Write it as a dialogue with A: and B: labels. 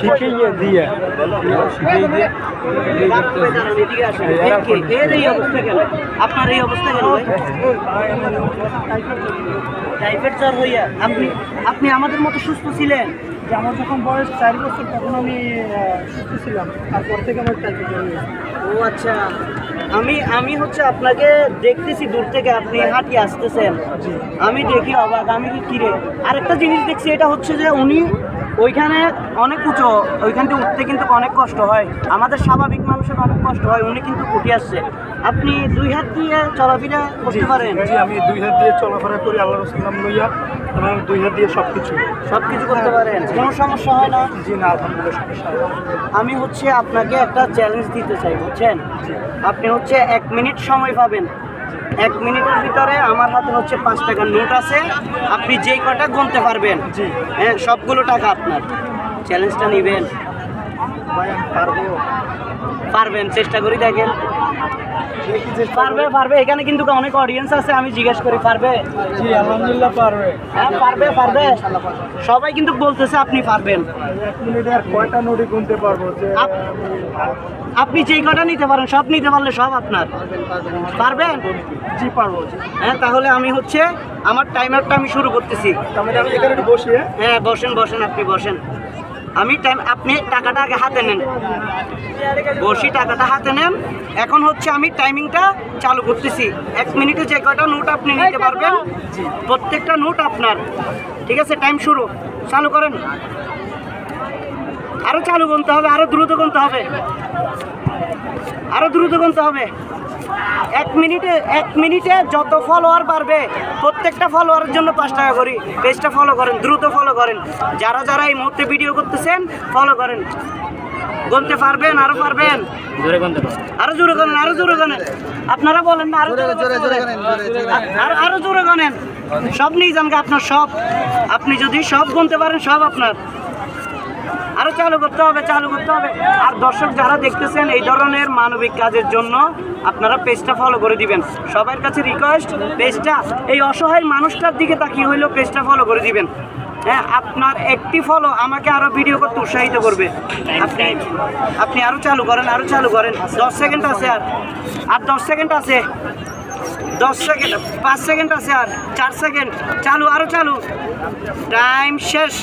A: শিখিয়ে দিয়ে
B: আপনার এই অবস্থা কেন টাইফয়েড জ্বর হইয়া আপনি আমাদের মতো সুস্থ ছিলেন?
A: আমার যখন বয়স 4 বছর তখন আমি সুস্থ ছিলাম, তারপর থেকে আমার টাইফয়েড জ্বর হয়েছে।
B: ও আচ্ছা, আমি হচ্ছে আপনাকে দেখতেছি দূর থেকে, আপনি হাঁটিয়ে আসতেছেন, আমি দেখি অবাক, আমি কি কিরে। আরেকটা জিনিস দেখছি, এটা হচ্ছে যে উনি ওইখানে অনেক উঁচু, ওইখানটা উঠতে কিন্তু অনেক কষ্ট হয়, আমাদের স্বাভাবিক মানুষের অনেক কষ্ট হয়, উনি কিন্তু উঠে আসছে। আপনি 2 হাত দিয়ে চলাফেরা করতে পারেন?
A: জি, আমি 2 হাত দিয়ে চলাফেরা করি, আল্লাহ রাসূলের নাম লইয়া আমার 2 হাত দিয়ে সব কিছু
B: করতে পারেন, কোনো সমস্যা হয় না?
A: জি না, আলহামদুলিল্লাহ সমস্যা হয় না।
B: আমি হচ্ছে আপনাকে একটা চ্যালেঞ্জ দিতে চাই, বুঝছেন? আপনি হচ্ছে 1 মিনিট সময় পাবেন, 1 মিনিটের ভিতরে আমার হাতে হচ্ছে 5 টাকার নোট আছে, আপনি যেই কটা গুনতে পারবেন,
A: জি
B: হ্যাঁ, সবগুলো টাকা আপনার। চ্যালেঞ্জটা নেবেন?
A: ভাই আমি পারবো?
B: পারবেন, চেষ্টা করি দেখেন। পারবে। এখানে কিন্তু অনেক অডিয়েন্স আছে, আমি জিজ্ঞেস করি পারবে?
A: জি আলহামদুলিল্লাহ পারবে।
B: হ্যাঁ পারবে। সবাই কিন্তু বলতেছে আপনি পারবেন।
A: 1 মিনিটে আর কয়টা নোটই গুনতে পারবো যে
B: আপনি যেই কটা নিতে পারেন, সব নিতে পারলে সব আপনার। পারবেন?
A: জি পারবো।
B: হ্যাঁ, তাহলে আমি হচ্ছে আমার টাইমারটা আমি শুরু করতেছি।
A: তাহলে আমি এখানে একটু বসি।
B: হ্যাঁ বসেন, আপনি বসেন। আপনি টাকাটা আগে হাতে নেন, বসি, টাকাটা হাতে নেন। এখন হচ্ছে আমি টাইমিংটা চালু করতেছি। 1 মিনিটে যে কয়টা নোট আপনি নিতে পারবেন, প্রত্যেকটা নোট আপনার। ঠিক আছে, টাইম শুরু, চালু করেন। আরো চালু গুনতে হবে, আরো দ্রুত গুনতে হবে, আরো দ্রুত গুনতে হবে। 1 মিনিটে যত ফলোয়ার বাড়বে, প্রত্যেকটা ফলোয়ারের জন্য 5 টাকা করি। পেজটা ফলো করেন, দ্রুত ফলো করেন। যারা এই মুহূর্তে ভিডিও করতেছেন ফলো করেন। গুনতে পারবেন? আরো পারবেন? আরো জোরে করেন। আপনারা বলেন না, আরো জোরে গনেন। সব নিয়ে যান আপনার, সব। আপনি যদি সব গুনতে পারেন, সব আপনার। আরো চালু করতে হবে। আর দর্শক যারা দেখতেছেন, এই ধরনের মানবিক কাজের জন্য আপনারা পেজটা ফলো করে দিবেন। সবার কাছে রিকোয়েস্ট, পেজটা এই অসহায় মানুষটার দিকে তাকিয়ে হইলেও পেজটা ফলো করে দিবেন। হ্যাঁ, আপনার একটি ফলো আমাকে আরো ভিডিও করতে উৎসাহিত করবে। আপনি আরো চালু করেন। 10 সেকেন্ড আছে, আর 10 সেকেন্ড আছে, 10 সেকেন্ড, 5 সেকেন্ড আছে, আর 4 সেকেন্ড। চালু, আরো চালু। টাইম শেষ।